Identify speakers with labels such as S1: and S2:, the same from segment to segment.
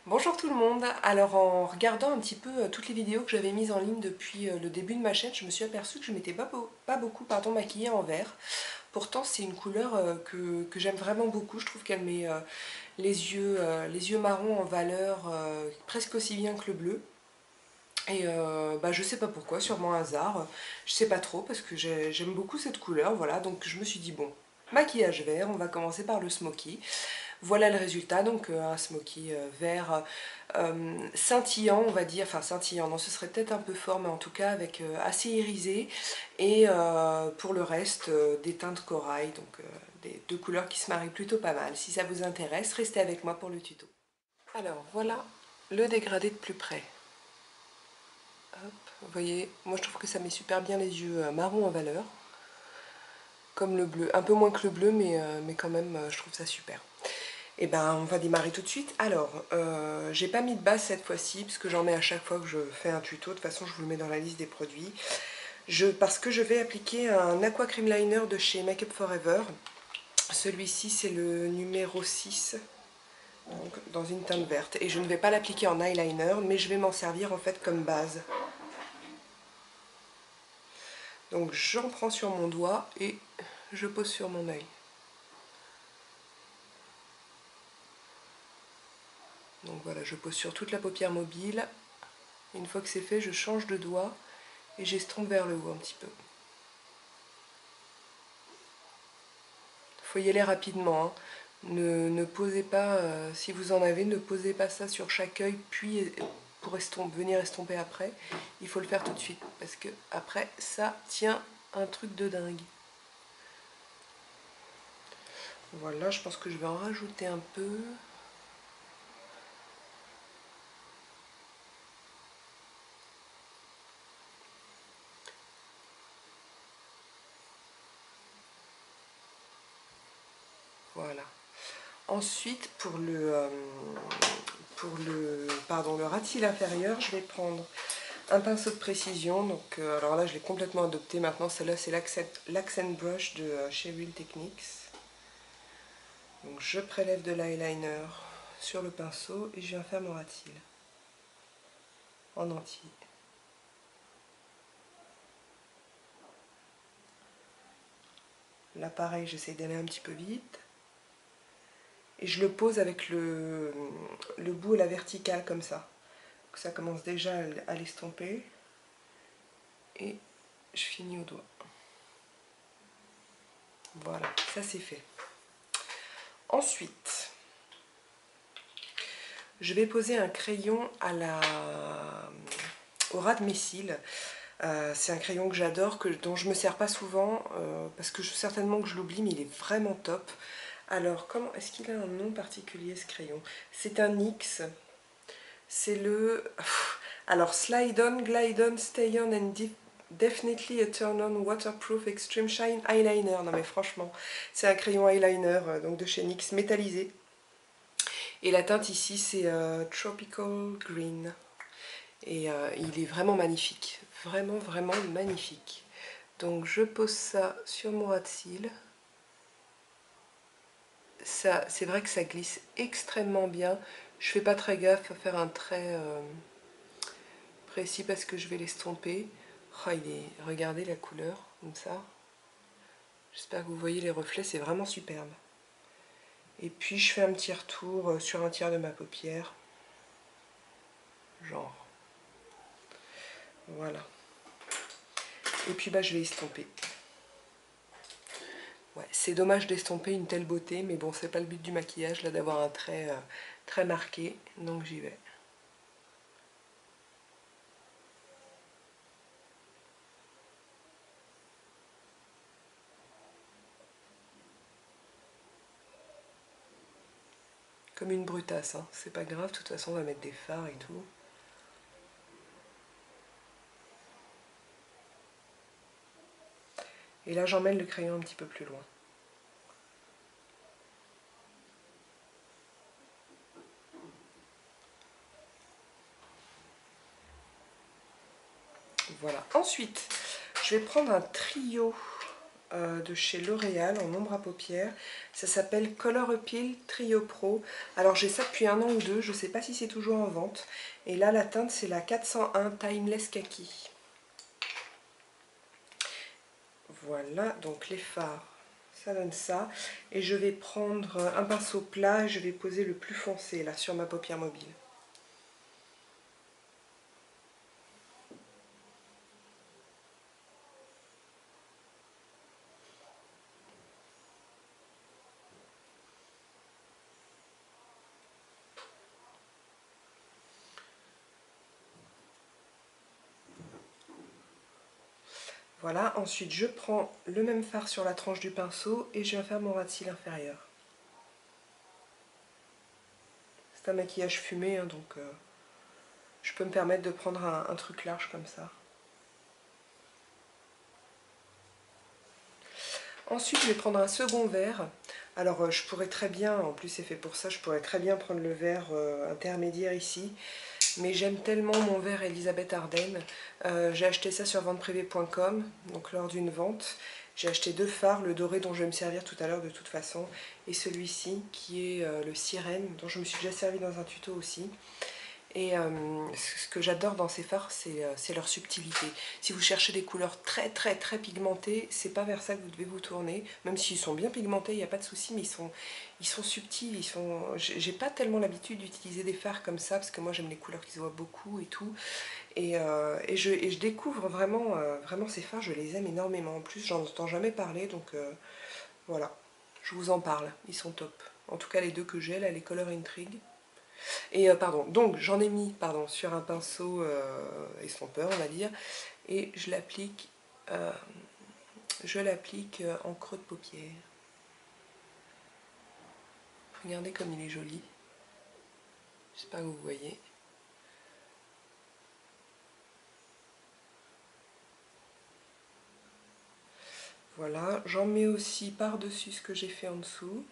S1: Bonjour tout le monde. Alors en regardant un petit peu toutes les vidéos que j'avais mises en ligne depuis le début de ma chaîne, je me suis aperçue que je m'étais pas beaucoup maquillée en vert. Pourtant c'est une couleur que j'aime vraiment beaucoup. Je trouve qu'elle met les yeux marrons en valeur presque aussi bien que le bleu. Et je sais pas pourquoi, sûrement un hasard. Je sais pas trop parce que j'aime beaucoup cette couleur. Voilà, donc je me suis dit bon, maquillage vert, on va commencer par le smoky. Voilà le résultat, donc un smoky vert scintillant, on va dire, enfin scintillant, non ce serait peut-être un peu fort, mais en tout cas avec assez irisé, et pour le reste des teintes corail, donc des deux couleurs qui se marient plutôt pas mal. Si ça vous intéresse, restez avec moi pour le tuto. Alors voilà le dégradé de plus près. Hop, vous voyez, moi je trouve que ça met super bien les yeux marron en valeur, comme le bleu, un peu moins que le bleu, mais quand même je trouve ça super. Et ben on va démarrer tout de suite. Alors, j'ai pas mis de base cette fois-ci, parce que j'en mets à chaque fois que je fais un tuto. De toute façon, je vous le mets dans la liste des produits. Parce que je vais appliquer un Aqua Cream Liner de chez Make Up For Ever. Celui-ci, c'est le numéro 6, donc dans une teinte verte. Et je ne vais pas l'appliquer en eyeliner, mais je vais m'en servir en fait comme base. Donc j'en prends sur mon doigt et je pose sur mon œil. Donc voilà, je pose sur toute la paupière mobile. Une fois que c'est fait, je change de doigt et j'estompe vers le haut un petit peu. Faut y aller rapidement, hein. Ne posez pas, si vous en avez, ne posez pas ça sur chaque œil, puis pour venir estomper après. Il faut le faire tout de suite, parce que après ça tient un truc de dingue. Voilà, je pense que je vais en rajouter un peu. Voilà. Ensuite, le ras de cils inférieur, je vais prendre un pinceau de précision. Donc, alors là, je l'ai complètement adopté maintenant. Celle-là, c'est l'Accent Brush de chez Real Techniques. Donc, je prélève de l'eyeliner sur le pinceau et je viens faire mon ras de cils en entier. Là, pareil, j'essaie d'aller un petit peu vite. Et je le pose avec le bout à la verticale, comme ça. Donc, ça commence déjà à l'estomper. Et je finis au doigt. Voilà, ça c'est fait. Ensuite, je vais poser un crayon au ras de mes cils. C'est un crayon que j'adore, dont je me sers pas souvent, parce que certainement que je l'oublie, mais il est vraiment top. Alors, comment est-ce qu'il a un nom particulier ce crayon? C'est un NYX. C'est le... Alors, Slide On, Glide On, Stay On and Definitely a Turn On Waterproof Extreme Shine Eyeliner. Non mais franchement, c'est un crayon eyeliner donc de chez NYX métallisé. Et la teinte ici c'est Tropical Green. Et il est vraiment magnifique. Vraiment, vraiment magnifique. Donc je pose ça sur mon ras de cils. C'est vrai que ça glisse extrêmement bien. Je fais pas très gaffe à faire un trait précis parce que je vais l'estomper. Oh, regardez la couleur, comme ça. J'espère que vous voyez les reflets, c'est vraiment superbe. Et puis je fais un petit retour sur un tiers de ma paupière. Genre. Voilà. Et puis je vais estomper. Ouais, c'est dommage d'estomper une telle beauté, mais bon, c'est pas le but du maquillage, là, d'avoir un trait très marqué. Donc j'y vais. Comme une brutasse, hein. C'est pas grave, de toute façon on va mettre des fards et tout. Et là j'emmène le crayon un petit peu plus loin. Voilà. Ensuite, je vais prendre un trio de chez L'Oréal en ombre à paupières. Ça s'appelle Color Appeal Trio Pro. Alors j'ai ça depuis 1 an ou 2, je ne sais pas si c'est toujours en vente. Et là la teinte c'est la 401 Timeless Kaki. Voilà, donc les fards, ça donne ça. Et je vais prendre un pinceau plat et je vais poser le plus foncé là sur ma paupière mobile. Voilà, ensuite je prends le même fard sur la tranche du pinceau et je vais faire mon ras de cils inférieur. C'est un maquillage fumé, hein, donc je peux me permettre de prendre un truc large comme ça. Ensuite je vais prendre un second verre. Alors je pourrais très bien, en plus c'est fait pour ça, je pourrais très bien prendre le verre intermédiaire ici. Mais j'aime tellement mon verre Elisabeth Arden. J'ai acheté ça sur venteprivée.com, donc lors d'une vente. J'ai acheté 2 fards, le doré dont je vais me servir tout à l'heure de toute façon, et celui-ci qui est le sirène, dont je me suis déjà servi dans un tuto aussi. Et ce que j'adore dans ces fards, c'est leur subtilité. Si vous cherchez des couleurs très pigmentées, c'est pas vers ça que vous devez vous tourner. Même s'ils sont bien pigmentés, il n'y a pas de souci, mais ils sont subtils. J'ai pas tellement l'habitude d'utiliser des fards comme ça, parce que moi j'aime les couleurs qui se voient beaucoup et tout. Et je découvre vraiment, vraiment ces fards, je les aime énormément. En plus, j'en entends jamais parler, donc voilà, je vous en parle, ils sont top. En tout cas les deux que j'ai, là, les Color Intrigue. Et pardon, donc j'en ai mis sur un pinceau estompeur, on va dire, et je l'applique en creux de paupière. Regardez comme il est joli. J'espère que vous voyez. Voilà, j'en mets aussi par-dessus ce que j'ai fait en dessous.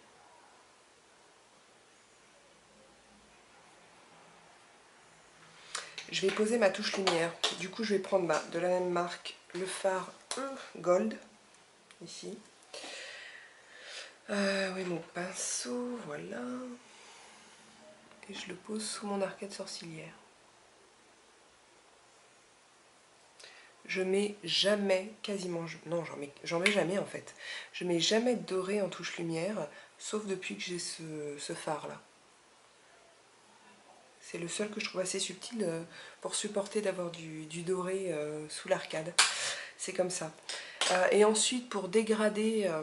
S1: Je vais poser ma touche lumière. Du coup, je vais prendre de la même marque le fard Gold, ici. Oui, mon pinceau, voilà. Et je le pose sous mon arcade sourcilière. Je mets jamais, quasiment, non, j'en mets jamais en fait. Je mets jamais de doré en touche lumière, sauf depuis que j'ai ce fard là. C'est le seul que je trouve assez subtil pour supporter d'avoir du doré sous l'arcade. C'est comme ça. Et ensuite, pour dégrader un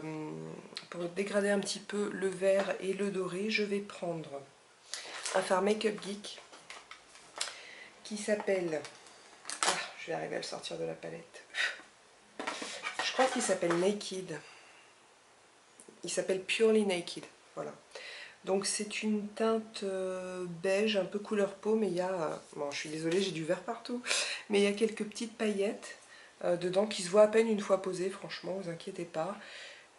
S1: petit peu le vert et le doré, je vais prendre un fard Make-up Geek qui s'appelle... Ah, je vais arriver à le sortir de la palette. Je crois qu'il s'appelle Naked. Il s'appelle Purely Naked. Voilà. Donc c'est une teinte beige, un peu couleur peau, mais il y a... bon, je suis désolée, j'ai du vert partout. Mais il y a quelques petites paillettes dedans qui se voient à peine une fois posées, franchement, vous inquiétez pas.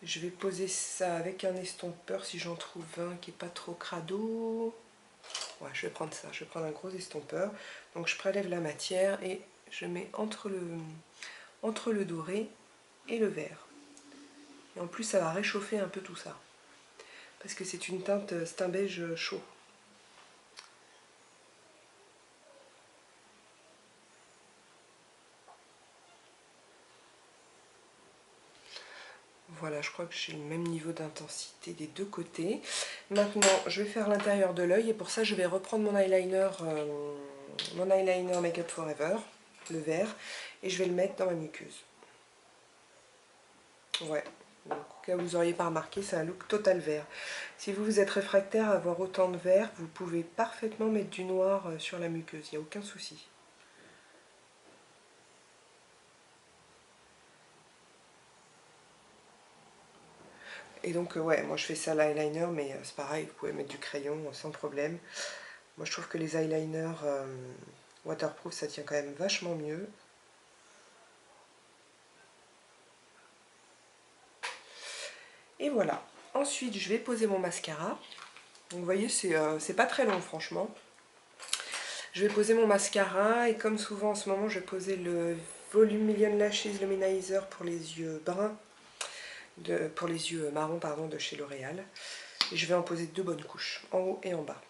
S1: Je vais poser ça avec un estompeur si j'en trouve un qui n'est pas trop crado. Ouais, je vais prendre ça, je vais prendre un gros estompeur. Donc je prélève la matière et je mets entre le doré et le vert. Et en plus ça va réchauffer un peu tout ça. Parce que c'est une teinte, c'est un beige chaud. Voilà, je crois que j'ai le même niveau d'intensité des deux côtés. Maintenant, je vais faire l'intérieur de l'œil et pour ça, je vais reprendre mon eyeliner Make Up Forever, le vert, et je vais le mettre dans ma muqueuse. Ouais, donc, au cas où vous n'auriez pas remarqué, c'est un look total vert. Si vous êtes réfractaire à avoir autant de vert, vous pouvez parfaitement mettre du noir sur la muqueuse, il n'y a aucun souci. Et donc ouais, moi je fais ça à l'eyeliner, mais c'est pareil, vous pouvez mettre du crayon sans problème. Moi je trouve que les eyeliners waterproof ça tient quand même vachement mieux. Et voilà. Ensuite je vais poser mon mascara. Donc vous voyez c'est pas très long franchement. Je vais poser mon mascara et comme souvent en ce moment je vais poser le Volume Million Lashes Luminizer pour les yeux bruns. pour les yeux marron pardon, de chez L'Oréal. Et je vais en poser 2 bonnes couches, en haut et en bas.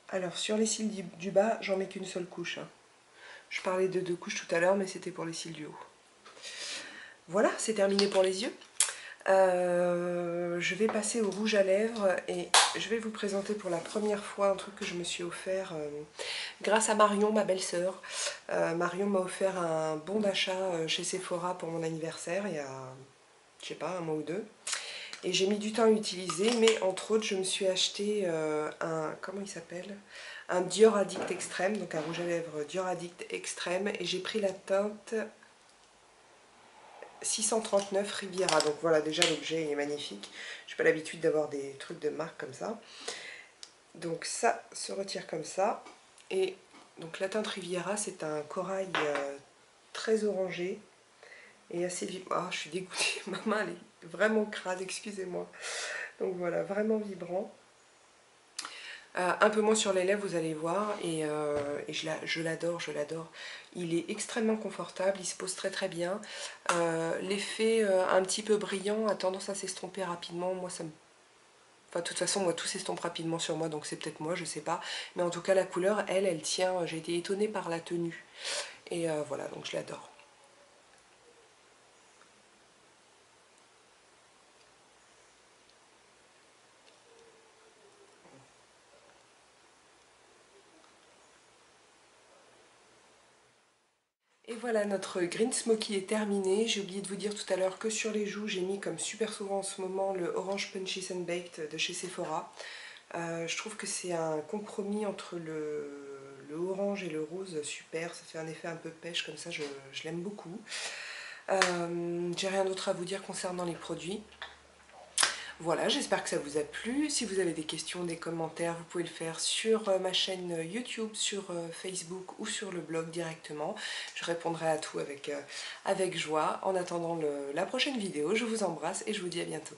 S1: Alors sur les cils du bas, j'en mets qu'une seule couche. Hein. Je parlais de 2 couches tout à l'heure, mais c'était pour les cils du haut. Voilà, c'est terminé pour les yeux. Je vais passer au rouge à lèvres et je vais vous présenter pour la première fois un truc que je me suis offert grâce à Marion, ma belle-sœur. Marion m'a offert un bon d'achat chez Sephora pour mon anniversaire il y a, je sais pas, un mois ou deux. Et j'ai mis du temps à utiliser, mais entre autres je me suis acheté comment il s'appelle, un Dior Addict Extrême, donc un rouge à lèvres Dior Addict Extrême, et j'ai pris la teinte 639 Riviera. Donc voilà, déjà l'objet est magnifique. Je n'ai pas l'habitude d'avoir des trucs de marque comme ça. Donc ça se retire comme ça. Et donc la teinte Riviera, c'est un corail très orangé et assez vif. Ah, je suis dégoûtée, ma main elle est vraiment crade, excusez-moi. Donc voilà, vraiment vibrant. Un peu moins sur les lèvres, vous allez voir, et je l'adore, je l'adore. Il est extrêmement confortable, il se pose très très bien. L'effet un petit peu brillant a tendance à s'estomper rapidement. Moi, ça me... Enfin, de toute façon, moi, tout s'estompe rapidement sur moi, donc c'est peut-être moi, je sais pas. Mais en tout cas, la couleur, elle tient. J'ai été étonnée par la tenue. Et voilà, donc je l'adore. Et voilà, notre Green Smoky est terminé. J'ai oublié de vous dire tout à l'heure que sur les joues, j'ai mis comme super souvent en ce moment le Orange Punchies and Baked de chez Sephora. Je trouve que c'est un compromis entre le orange et le rose super. Ça fait un effet un peu pêche comme ça, je l'aime beaucoup. J'ai rien d'autre à vous dire concernant les produits. Voilà, j'espère que ça vous a plu. Si vous avez des questions, des commentaires, vous pouvez le faire sur ma chaîne YouTube, sur Facebook ou sur le blog directement. Je répondrai à tout avec joie. En attendant la prochaine vidéo, je vous embrasse et je vous dis à bientôt.